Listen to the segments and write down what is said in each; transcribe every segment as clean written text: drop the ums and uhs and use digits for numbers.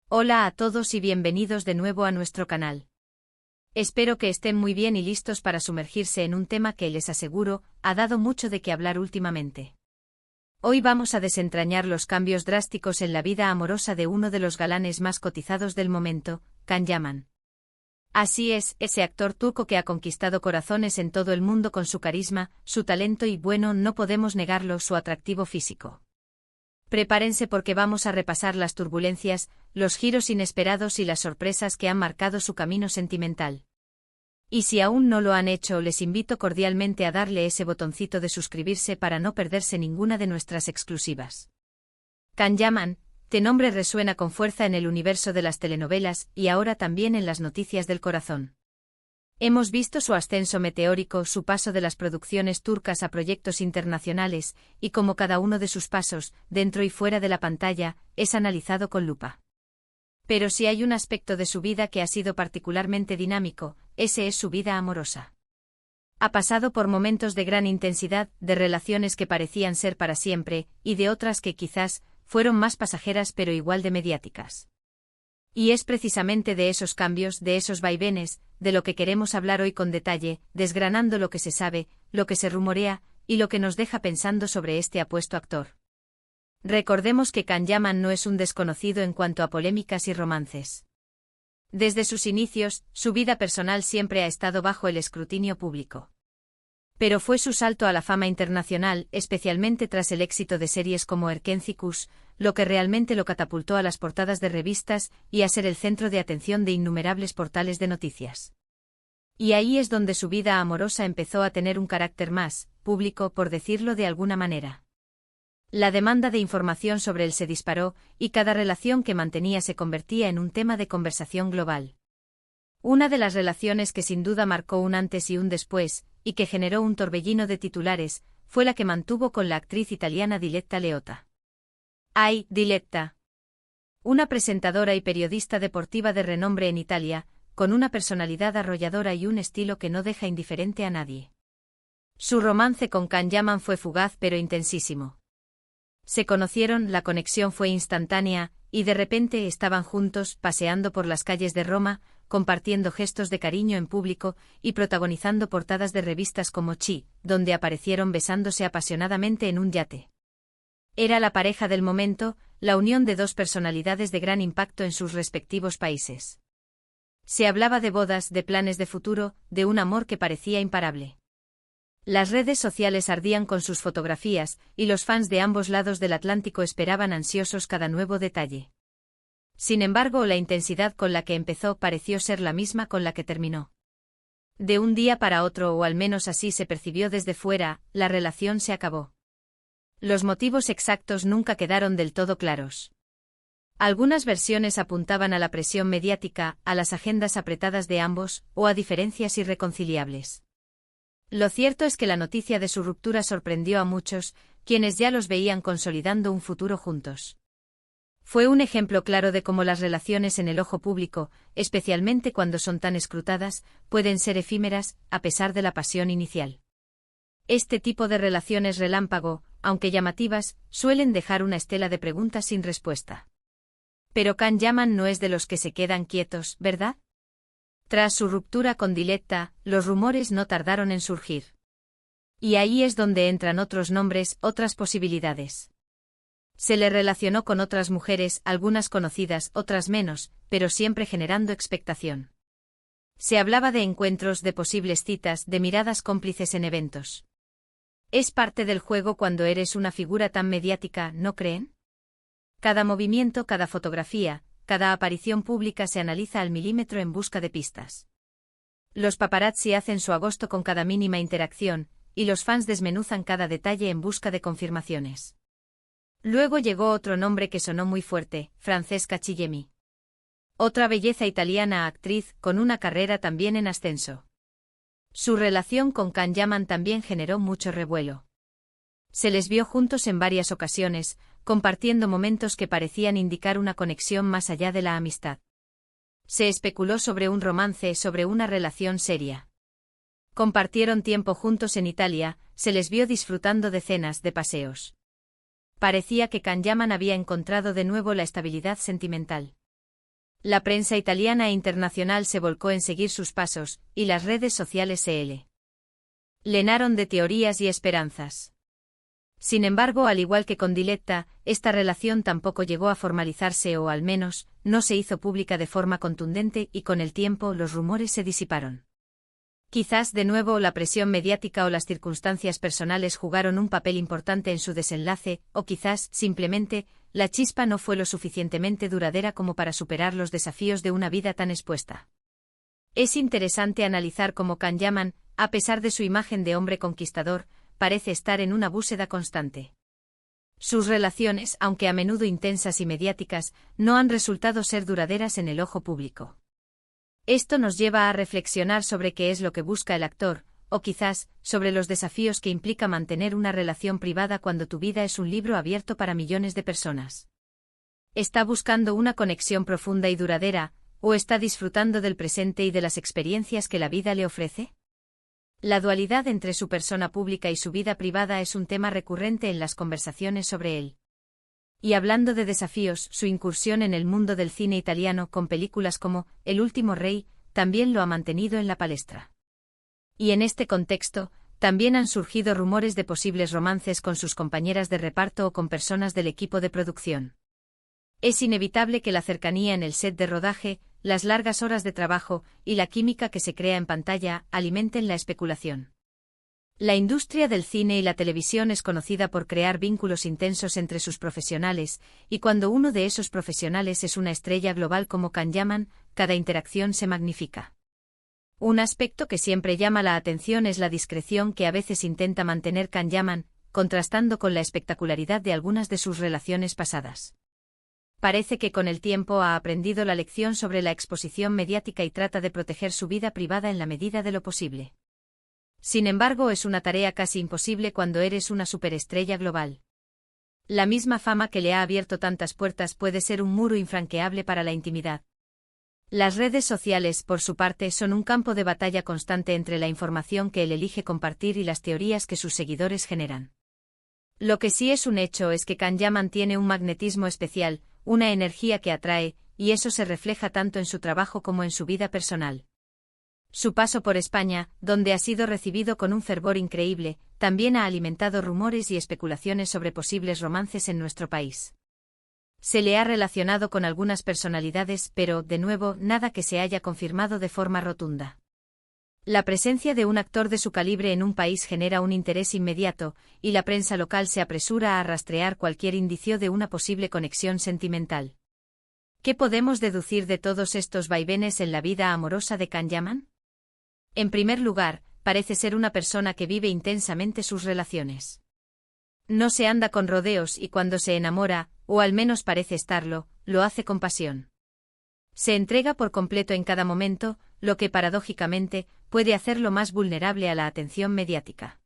Hola a todos y bienvenidos de nuevo a nuestro canal. Espero que estén muy bien y listos para sumergirse en un tema que, les aseguro, ha dado mucho de qué hablar últimamente. Hoy vamos a desentrañar los cambios drásticos en la vida amorosa de uno de los galanes más cotizados del momento, Can Yaman. Así es, ese actor turco que ha conquistado corazones en todo el mundo con su carisma, su talento y, bueno, no podemos negarlo, su atractivo físico. Prepárense porque vamos a repasar las turbulencias, los giros inesperados y las sorpresas que han marcado su camino sentimental. Y si aún no lo han hecho, les invito cordialmente a darle ese botoncito de suscribirse para no perderse ninguna de nuestras exclusivas. Can Yaman, este nombre resuena con fuerza en el universo de las telenovelas y ahora también en las noticias del corazón. Hemos visto su ascenso meteórico, su paso de las producciones turcas a proyectos internacionales, y cómo cada uno de sus pasos, dentro y fuera de la pantalla, es analizado con lupa. Pero si hay un aspecto de su vida que ha sido particularmente dinámico, ese es su vida amorosa. Ha pasado por momentos de gran intensidad, de relaciones que parecían ser para siempre, y de otras que quizás fueron más pasajeras pero igual de mediáticas. Y es precisamente de esos cambios, de esos vaivenes, de lo que queremos hablar hoy con detalle, desgranando lo que se sabe, lo que se rumorea, y lo que nos deja pensando sobre este apuesto actor. Recordemos que Can Yaman no es un desconocido en cuanto a polémicas y romances. Desde sus inicios, su vida personal siempre ha estado bajo el escrutinio público. Pero fue su salto a la fama internacional, especialmente tras el éxito de series como Erkenci Kuş, lo que realmente lo catapultó a las portadas de revistas y a ser el centro de atención de innumerables portales de noticias. Y ahí es donde su vida amorosa empezó a tener un carácter más público, por decirlo de alguna manera. La demanda de información sobre él se disparó, y cada relación que mantenía se convertía en un tema de conversación global. Una de las relaciones que sin duda marcó un antes y un después, y que generó un torbellino de titulares, fue la que mantuvo con la actriz italiana Diletta Leotta. ¡Ay, Diletta! Una presentadora y periodista deportiva de renombre en Italia, con una personalidad arrolladora y un estilo que no deja indiferente a nadie. Su romance con Can Yaman fue fugaz pero intensísimo. Se conocieron, la conexión fue instantánea, y de repente estaban juntos, paseando por las calles de Roma, compartiendo gestos de cariño en público y protagonizando portadas de revistas como Chi, donde aparecieron besándose apasionadamente en un yate. Era la pareja del momento, la unión de dos personalidades de gran impacto en sus respectivos países. Se hablaba de bodas, de planes de futuro, de un amor que parecía imparable. Las redes sociales ardían con sus fotografías, y los fans de ambos lados del Atlántico esperaban ansiosos cada nuevo detalle. Sin embargo, la intensidad con la que empezó pareció ser la misma con la que terminó. De un día para otro, o al menos así se percibió desde fuera, la relación se acabó. Los motivos exactos nunca quedaron del todo claros. Algunas versiones apuntaban a la presión mediática, a las agendas apretadas de ambos, o a diferencias irreconciliables. Lo cierto es que la noticia de su ruptura sorprendió a muchos, quienes ya los veían consolidando un futuro juntos. Fue un ejemplo claro de cómo las relaciones en el ojo público, especialmente cuando son tan escrutadas, pueden ser efímeras, a pesar de la pasión inicial. Este tipo de relaciones relámpago, aunque llamativas, suelen dejar una estela de preguntas sin respuesta. Pero Can Yaman no es de los que se quedan quietos, ¿verdad? Tras su ruptura con Diletta, los rumores no tardaron en surgir. Y ahí es donde entran otros nombres, otras posibilidades. Se le relacionó con otras mujeres, algunas conocidas, otras menos, pero siempre generando expectación. Se hablaba de encuentros, de posibles citas, de miradas cómplices en eventos. Es parte del juego cuando eres una figura tan mediática, ¿no creen? Cada movimiento, cada fotografía, cada aparición pública se analiza al milímetro en busca de pistas. Los paparazzi hacen su agosto con cada mínima interacción, y los fans desmenuzan cada detalle en busca de confirmaciones. Luego llegó otro nombre que sonó muy fuerte, Francesca Chillemi. Otra belleza italiana, actriz, con una carrera también en ascenso. Su relación con Can Yaman también generó mucho revuelo. Se les vio juntos en varias ocasiones, compartiendo momentos que parecían indicar una conexión más allá de la amistad. Se especuló sobre un romance, sobre una relación seria. Compartieron tiempo juntos en Italia, se les vio disfrutando de cenas, de paseos. Parecía que Can Yaman había encontrado de nuevo la estabilidad sentimental. La prensa italiana e internacional se volcó en seguir sus pasos, y las redes sociales se llenaron de teorías y esperanzas. Sin embargo, al igual que con Diletta, esta relación tampoco llegó a formalizarse o al menos, no se hizo pública de forma contundente y con el tiempo los rumores se disiparon. Quizás de nuevo la presión mediática o las circunstancias personales jugaron un papel importante en su desenlace, o quizás, simplemente, la chispa no fue lo suficientemente duradera como para superar los desafíos de una vida tan expuesta. Es interesante analizar cómo Can Yaman, a pesar de su imagen de hombre conquistador, parece estar en una búsqueda constante. Sus relaciones, aunque a menudo intensas y mediáticas, no han resultado ser duraderas en el ojo público. Esto nos lleva a reflexionar sobre qué es lo que busca el actor, o quizás, sobre los desafíos que implica mantener una relación privada cuando tu vida es un libro abierto para millones de personas. ¿Está buscando una conexión profunda y duradera, o está disfrutando del presente y de las experiencias que la vida le ofrece? La dualidad entre su persona pública y su vida privada es un tema recurrente en las conversaciones sobre él. Y hablando de desafíos, su incursión en el mundo del cine italiano con películas como El último rey, también lo ha mantenido en la palestra. Y en este contexto, también han surgido rumores de posibles romances con sus compañeras de reparto o con personas del equipo de producción. Es inevitable que la cercanía en el set de rodaje, las largas horas de trabajo y la química que se crea en pantalla alimenten la especulación. La industria del cine y la televisión es conocida por crear vínculos intensos entre sus profesionales, y cuando uno de esos profesionales es una estrella global como Can Yaman, cada interacción se magnifica. Un aspecto que siempre llama la atención es la discreción que a veces intenta mantener Can Yaman, contrastando con la espectacularidad de algunas de sus relaciones pasadas. Parece que con el tiempo ha aprendido la lección sobre la exposición mediática y trata de proteger su vida privada en la medida de lo posible. Sin embargo, es una tarea casi imposible cuando eres una superestrella global. La misma fama que le ha abierto tantas puertas puede ser un muro infranqueable para la intimidad. Las redes sociales, por su parte, son un campo de batalla constante entre la información que él elige compartir y las teorías que sus seguidores generan. Lo que sí es un hecho es que Can Yaman tiene un magnetismo especial, una energía que atrae, y eso se refleja tanto en su trabajo como en su vida personal. Su paso por España, donde ha sido recibido con un fervor increíble, también ha alimentado rumores y especulaciones sobre posibles romances en nuestro país. Se le ha relacionado con algunas personalidades, pero, de nuevo, nada que se haya confirmado de forma rotunda. La presencia de un actor de su calibre en un país genera un interés inmediato, y la prensa local se apresura a rastrear cualquier indicio de una posible conexión sentimental. ¿Qué podemos deducir de todos estos vaivenes en la vida amorosa de Can Yaman? En primer lugar, parece ser una persona que vive intensamente sus relaciones. No se anda con rodeos y cuando se enamora, o al menos parece estarlo, lo hace con pasión. Se entrega por completo en cada momento, lo que paradójicamente puede hacerlo más vulnerable a la atención mediática.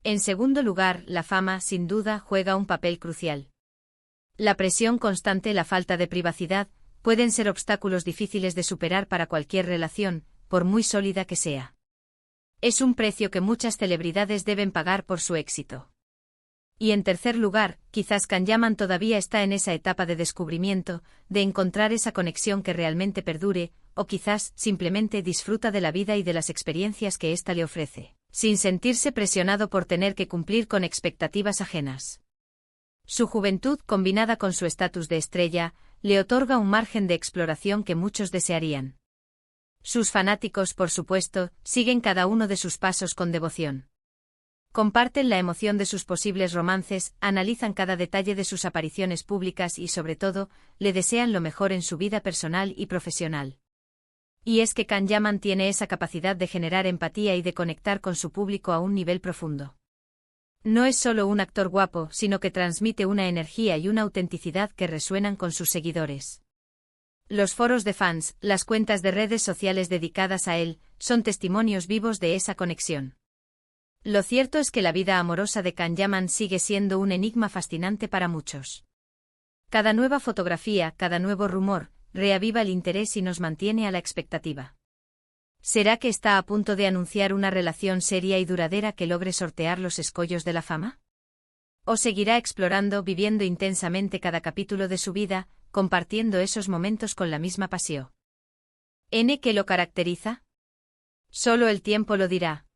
En segundo lugar, la fama, sin duda, juega un papel crucial. La presión constante, la falta de privacidad, pueden ser obstáculos difíciles de superar para cualquier relación, por muy sólida que sea. Es un precio que muchas celebridades deben pagar por su éxito. Y en tercer lugar, quizás Can Yaman todavía está en esa etapa de descubrimiento, de encontrar esa conexión que realmente perdure, o quizás simplemente disfruta de la vida y de las experiencias que ésta le ofrece, sin sentirse presionado por tener que cumplir con expectativas ajenas. Su juventud, combinada con su estatus de estrella, le otorga un margen de exploración que muchos desearían. Sus fanáticos, por supuesto, siguen cada uno de sus pasos con devoción. Comparten la emoción de sus posibles romances, analizan cada detalle de sus apariciones públicas y, sobre todo, le desean lo mejor en su vida personal y profesional. Y es que Can Yaman tiene esa capacidad de generar empatía y de conectar con su público a un nivel profundo. No es solo un actor guapo, sino que transmite una energía y una autenticidad que resuenan con sus seguidores. Los foros de fans, las cuentas de redes sociales dedicadas a él, son testimonios vivos de esa conexión. Lo cierto es que la vida amorosa de Can Yaman sigue siendo un enigma fascinante para muchos. Cada nueva fotografía, cada nuevo rumor, reaviva el interés y nos mantiene a la expectativa. ¿Será que está a punto de anunciar una relación seria y duradera que logre sortear los escollos de la fama? ¿O seguirá explorando, viviendo intensamente cada capítulo de su vida, compartiendo esos momentos con la misma pasión. ¿Qué lo caracteriza? Solo el tiempo lo dirá.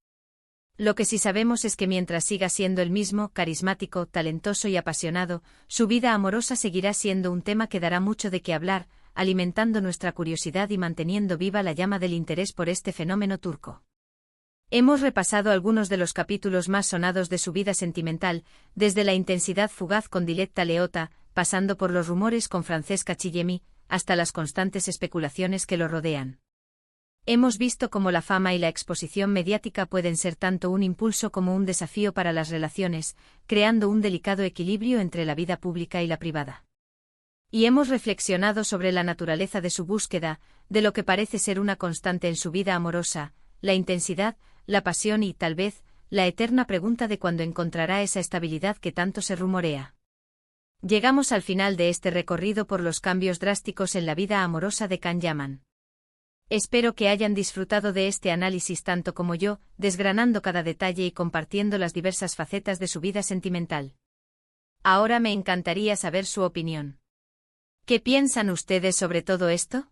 Lo que sí sabemos es que mientras siga siendo el mismo, carismático, talentoso y apasionado, su vida amorosa seguirá siendo un tema que dará mucho de qué hablar, alimentando nuestra curiosidad y manteniendo viva la llama del interés por este fenómeno turco. Hemos repasado algunos de los capítulos más sonados de su vida sentimental, desde la intensidad fugaz con Diletta Leotta, pasando por los rumores con Francesca Chillemi, hasta las constantes especulaciones que lo rodean. Hemos visto cómo la fama y la exposición mediática pueden ser tanto un impulso como un desafío para las relaciones, creando un delicado equilibrio entre la vida pública y la privada. Y hemos reflexionado sobre la naturaleza de su búsqueda, de lo que parece ser una constante en su vida amorosa, la intensidad, la pasión y, tal vez, la eterna pregunta de cuándo encontrará esa estabilidad que tanto se rumorea. Llegamos al final de este recorrido por los cambios drásticos en la vida amorosa de Can Yaman. Espero que hayan disfrutado de este análisis tanto como yo, desgranando cada detalle y compartiendo las diversas facetas de su vida sentimental. Ahora me encantaría saber su opinión. ¿Qué piensan ustedes sobre todo esto?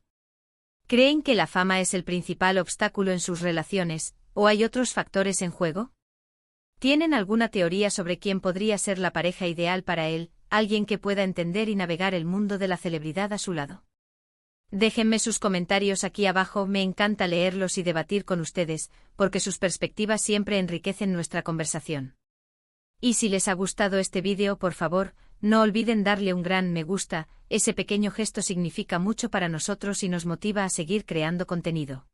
¿Creen que la fama es el principal obstáculo en sus relaciones, o hay otros factores en juego? ¿Tienen alguna teoría sobre quién podría ser la pareja ideal para él, alguien que pueda entender y navegar el mundo de la celebridad a su lado? Déjenme sus comentarios aquí abajo, me encanta leerlos y debatir con ustedes, porque sus perspectivas siempre enriquecen nuestra conversación. Y si les ha gustado este vídeo, por favor, no olviden darle un gran me gusta, ese pequeño gesto significa mucho para nosotros y nos motiva a seguir creando contenido.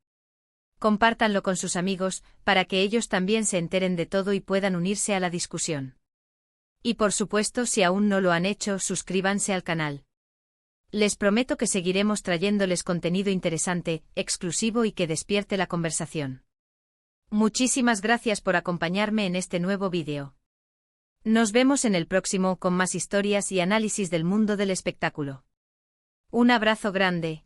Compártanlo con sus amigos, para que ellos también se enteren de todo y puedan unirse a la discusión. Y por supuesto, si aún no lo han hecho, suscríbanse al canal. Les prometo que seguiremos trayéndoles contenido interesante, exclusivo y que despierte la conversación. Muchísimas gracias por acompañarme en este nuevo vídeo. Nos vemos en el próximo con más historias y análisis del mundo del espectáculo. Un abrazo grande.